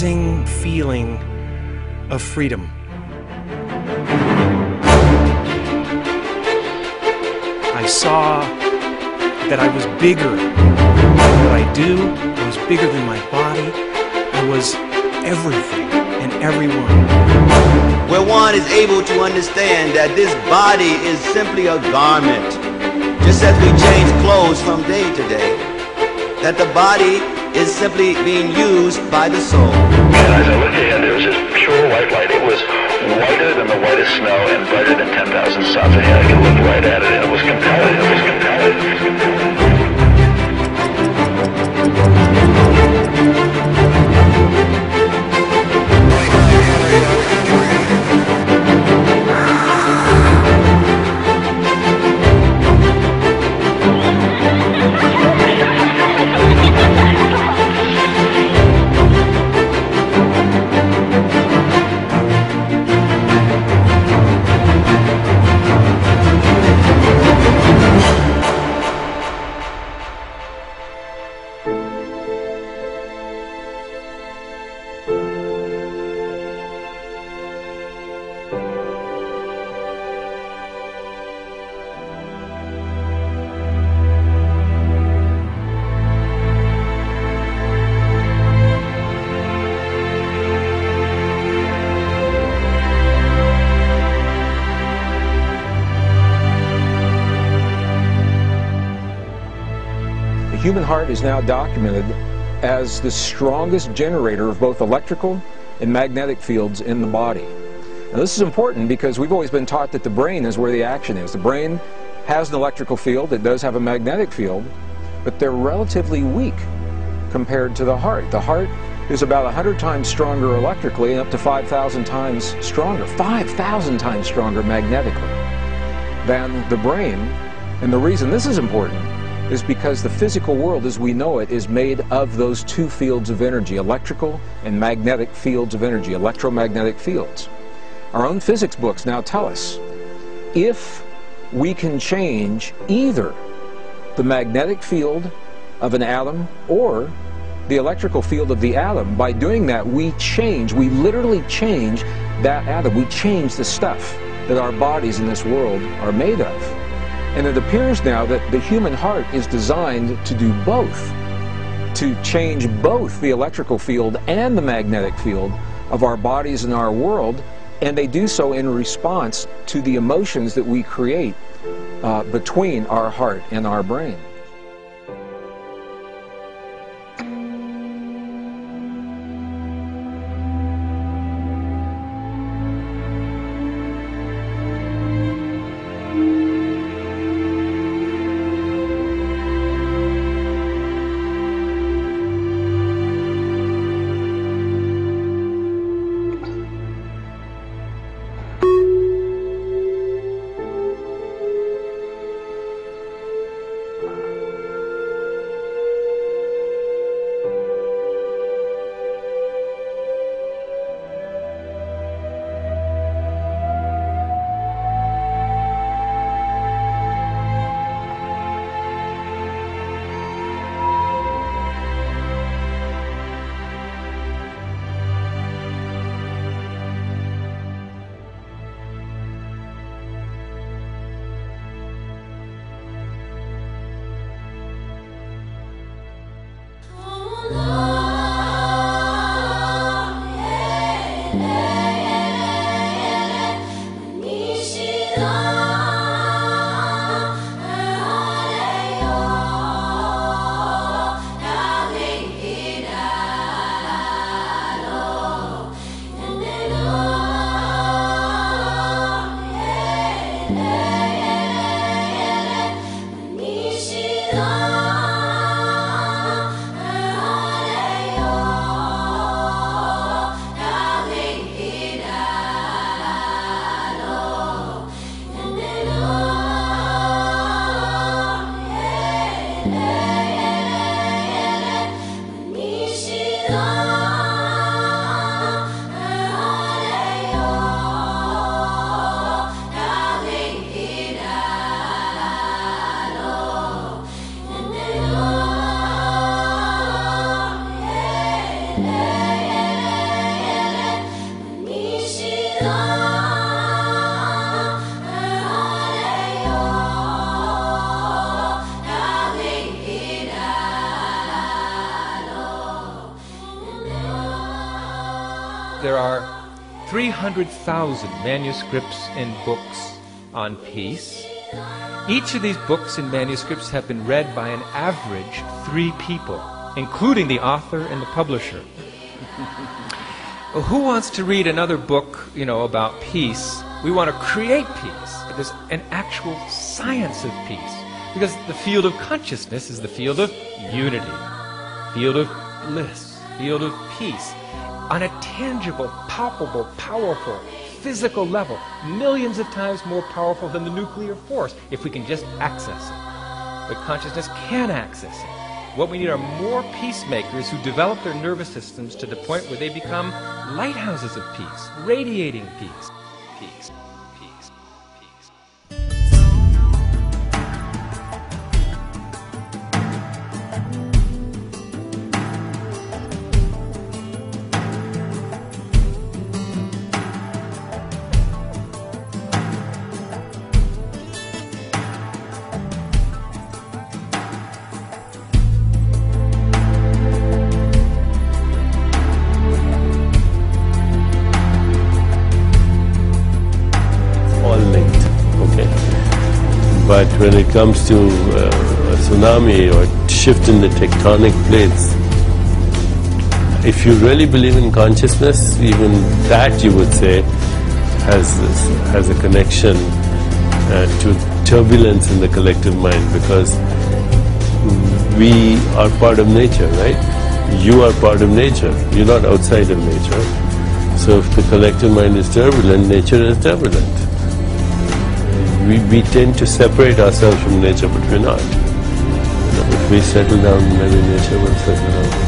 amazing feeling of freedom. I saw that I was bigger than what I do. I was bigger than my body. I was everything and everyone. Where one is able to understand that this body is simply a garment, just as we change clothes from day to day, that the body is simply being used by the soul. And as I looked ahead, there was this pure white light. It was whiter than the whitest snow and brighter than 10,000 suns ahead. I could look right at it, and it was compelling. It was compelling. It was compelling. The human heart is now documented as the strongest generator of both electrical and magnetic fields in the body. Now this is important because we've always been taught that the brain is where the action is. The brain has an electrical field, it does have a magnetic field, but they're relatively weak compared to the heart. The heart is about 100 times stronger electrically and up to 5,000 times stronger, 5,000 times stronger magnetically than the brain. And the reason this is important is because the physical world as we know it is made of those two fields of energy, electrical and magnetic fields of energy, electromagnetic fields. Our own physics books now tell us if we can change either the magnetic field of an atom or the electrical field of the atom, by doing that we literally change that atom. We change the stuff that our bodies in this world are made of. And it appears now that the human heart is designed to do both, to change both the electrical field and the magnetic field of our bodies and our world, and they do so in response to the emotions that we create between our heart and our brain. there are 300,000 manuscripts and books on peace. Each of these books and manuscripts have been read by an average 3 people, including the author and the publisher. Who wants to read another book, about peace? We want to create peace. There's an actual science of peace. Because the field of consciousness is the field of unity, field of bliss, field of peace. On a tangible, palpable, powerful, physical level, millions of times more powerful than the nuclear force, if we can just access it. But consciousness can access it. What we need are more peacemakers who develop their nervous systems to the point where they become lighthouses of peace, radiating peace. Peace, peace, peace. But when it comes to a tsunami or shift in the tectonic plates, if you really believe in consciousness, even that you would say has a connection to turbulence in the collective mind, because we are part of nature, right? You are part of nature. You're not outside of nature. So if the collective mind is turbulent, nature is turbulent. We tend to separate ourselves from nature, but we're not. If we settle down, maybe nature will settle down.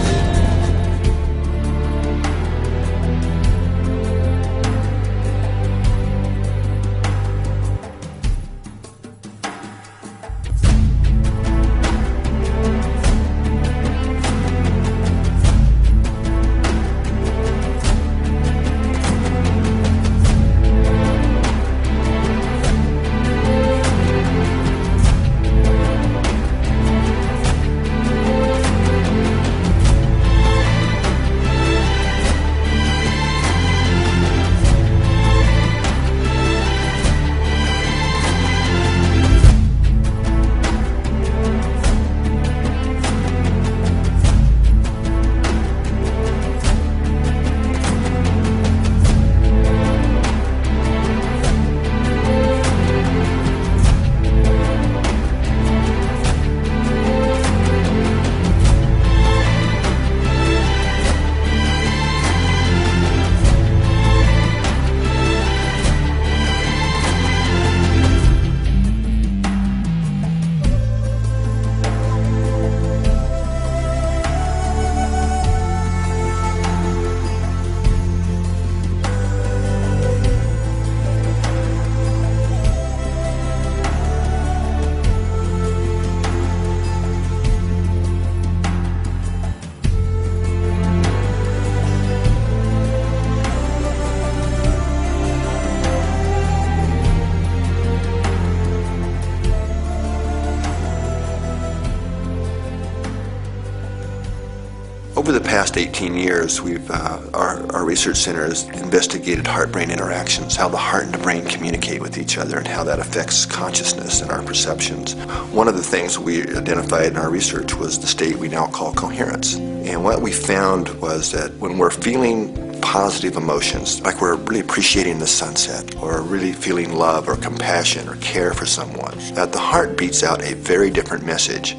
Over the past 18 years, our research center has investigated heart-brain interactions, how the heart and the brain communicate with each other and how that affects consciousness and our perceptions. One of the things we identified in our research was the state we now call coherence. And what we found was that when we're feeling positive emotions, like we're really appreciating the sunset, or really feeling love or compassion or care for someone, that the heart beats out a very different message.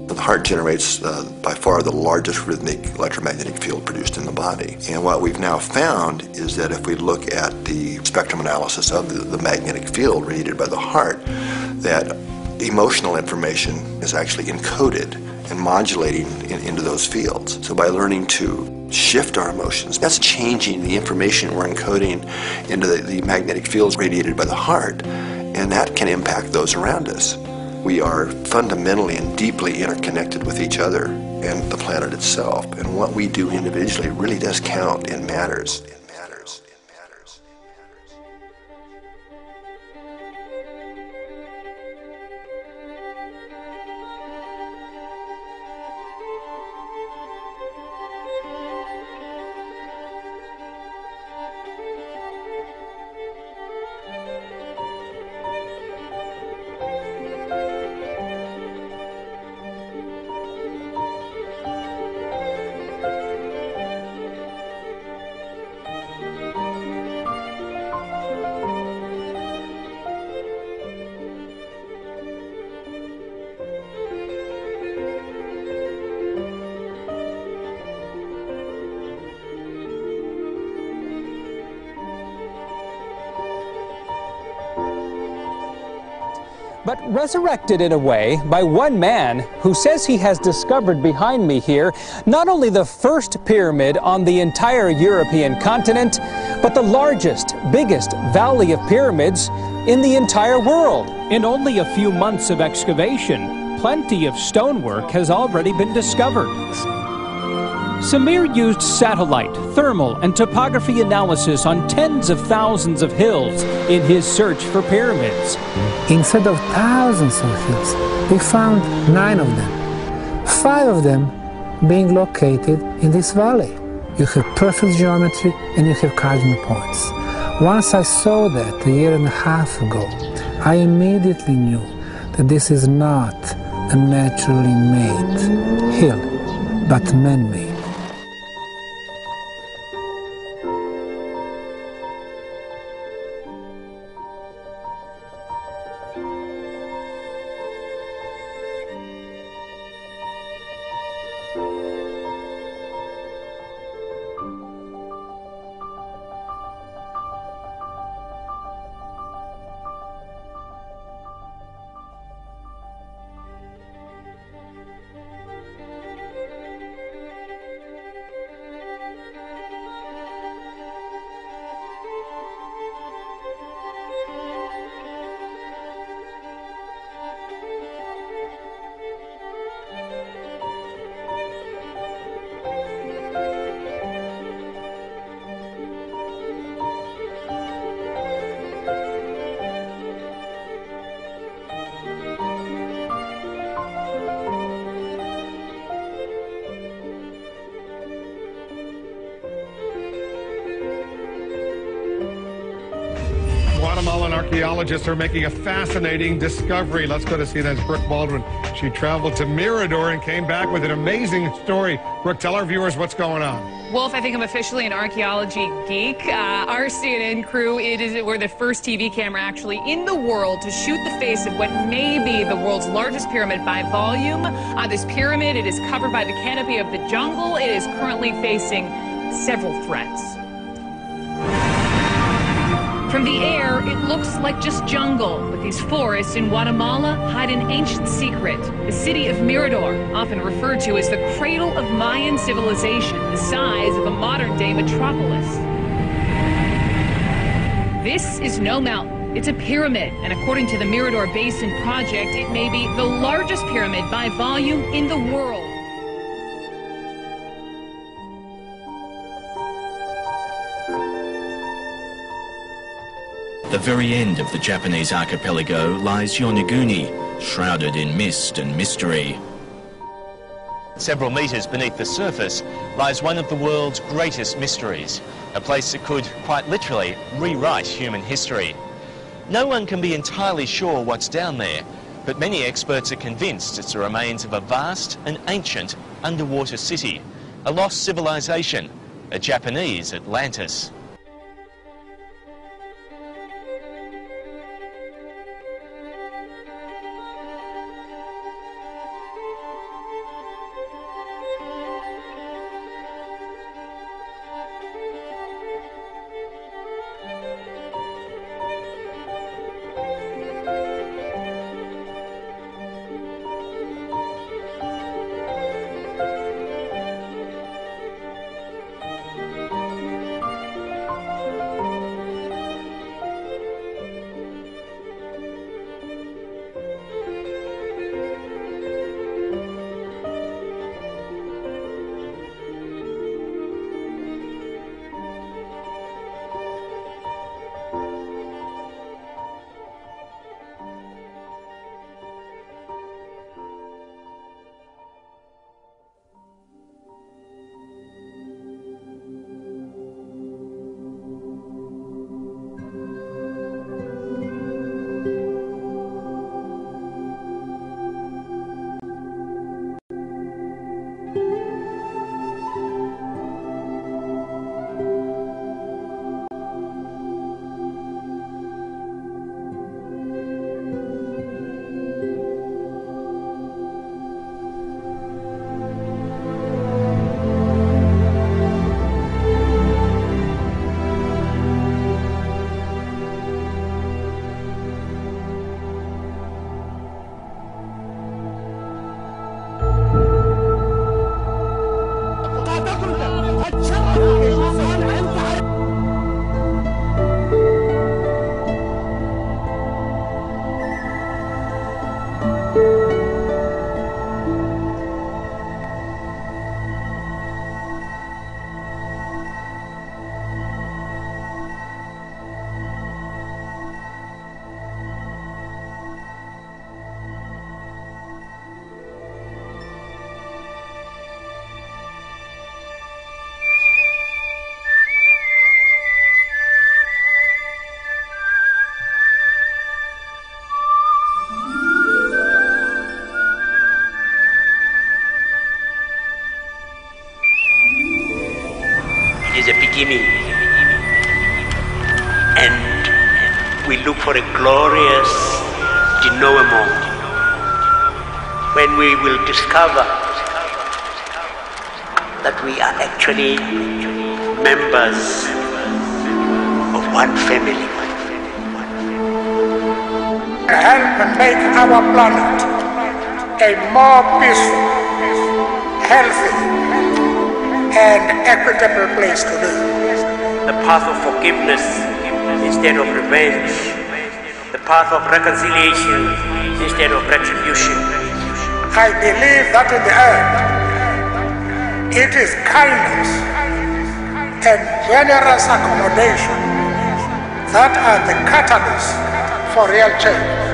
The heart generates by far the largest rhythmic electromagnetic field produced in the body. And what we've now found is that if we look at the spectrum analysis of the magnetic field radiated by the heart, that emotional information is actually encoded and modulating into those fields. So by learning to shift our emotions, that's changing the information we're encoding into the magnetic fields radiated by the heart, and that can impact those around us. We are fundamentally and deeply interconnected with each other and the planet itself, and what we do individually really does count and matters. but resurrected in a way by one man who says he has discovered behind me here not only the first pyramid on the entire European continent, but the largest, biggest valley of pyramids in the entire world. In only a few months of excavation, plenty of stonework has already been discovered. Samir used satellite, thermal, and topography analysis on tens of thousands of hills in his search for pyramids. Instead of thousands of hills, we found 9 of them, 5 of them being located in this valley. You have perfect geometry and you have cardinal points. Once I saw that a year and a half ago, I immediately knew that this is not a naturally made hill, but man-made. Guatemalan archaeologists are making a fascinating discovery. Let's go to CNN's Brooke Baldwin. She traveled to Mirador and came back with an amazing story. Brooke, tell our viewers what's going on. Wolf, I think I'm officially an archaeology geek. Our CNN crew, we're the first TV camera actually in the world to shoot the face of what may be the world's largest pyramid by volume. This pyramid, it is covered by the canopy of the jungle. It is currently facing several threats. From the air, it looks like just jungle, but these forests in Guatemala hide an ancient secret. The city of Mirador, often referred to as the cradle of Mayan civilization, the size of a modern-day metropolis. This is no mountain. It's a pyramid, and according to the Mirador Basin Project, it may be the largest pyramid by volume in the world. At the very end of the Japanese archipelago lies Yonaguni, shrouded in mist and mystery. Several meters beneath the surface lies one of the world's greatest mysteries, a place that could quite literally rewrite human history. No one can be entirely sure what's down there, but many experts are convinced it's the remains of a vast and ancient underwater city, a lost civilization, a Japanese Atlantis. we look for a glorious denouement, when we will discover that we are actually members of one family. Help make our planet a more peaceful, healthy, and equitable place to live. The path of forgiveness instead of revenge. The path of reconciliation instead of retribution. I believe that in the end, it is kindness and generous accommodation that are the catalyst for real change.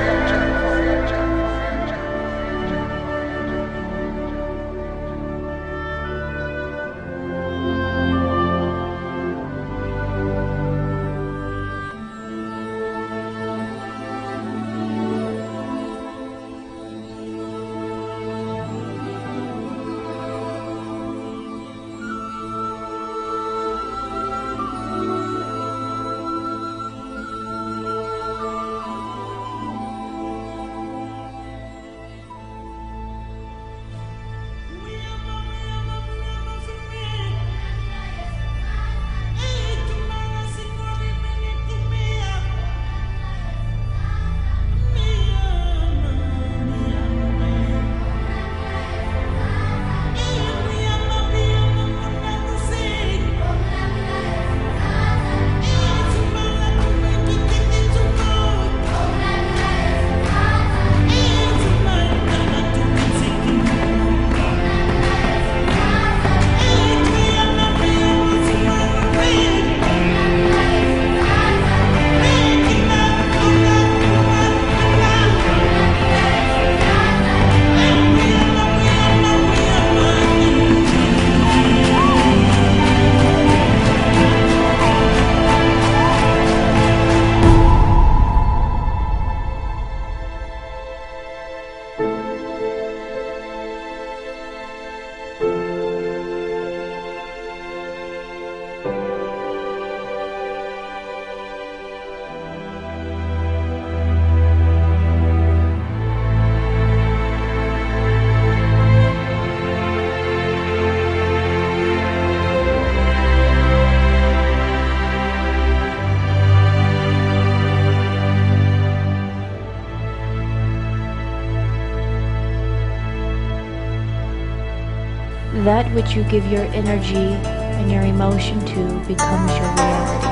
That which you give your energy and your emotion to becomes your reality.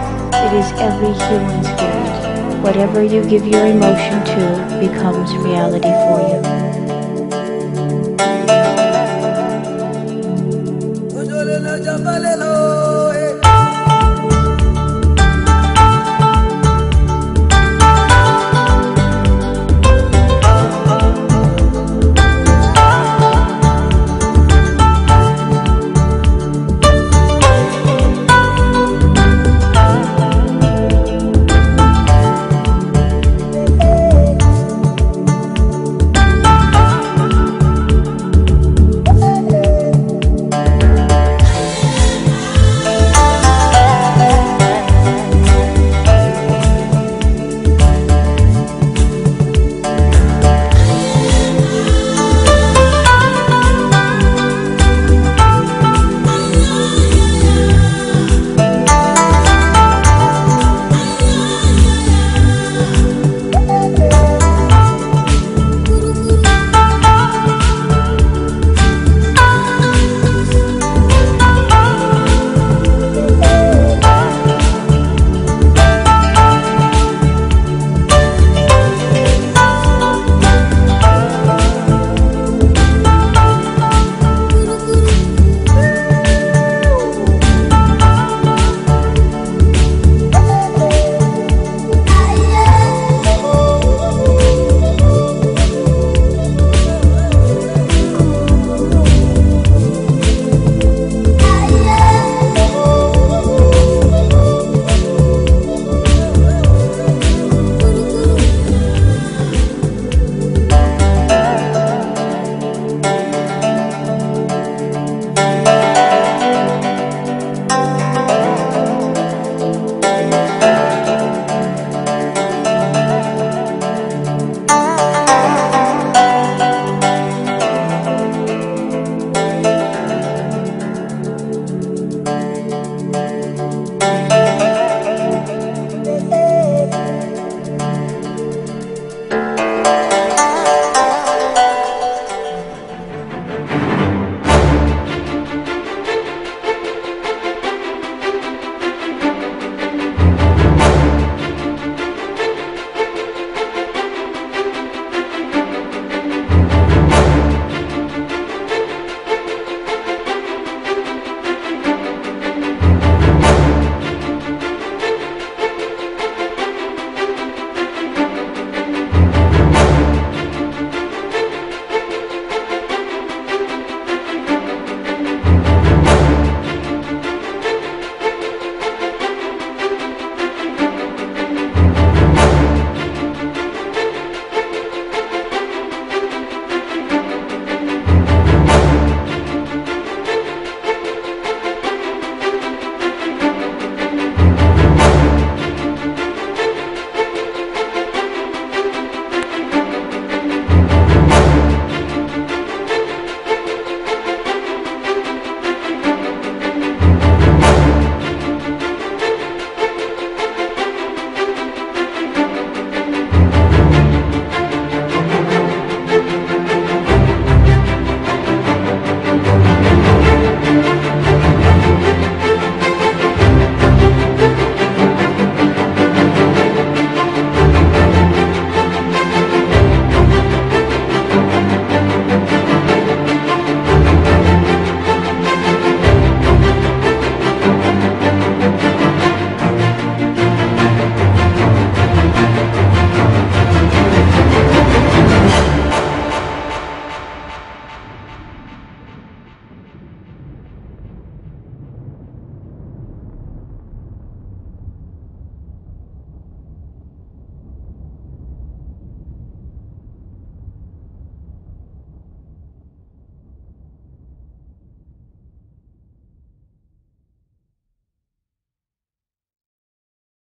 It is every human's gift. Whatever you give your emotion to becomes reality for you.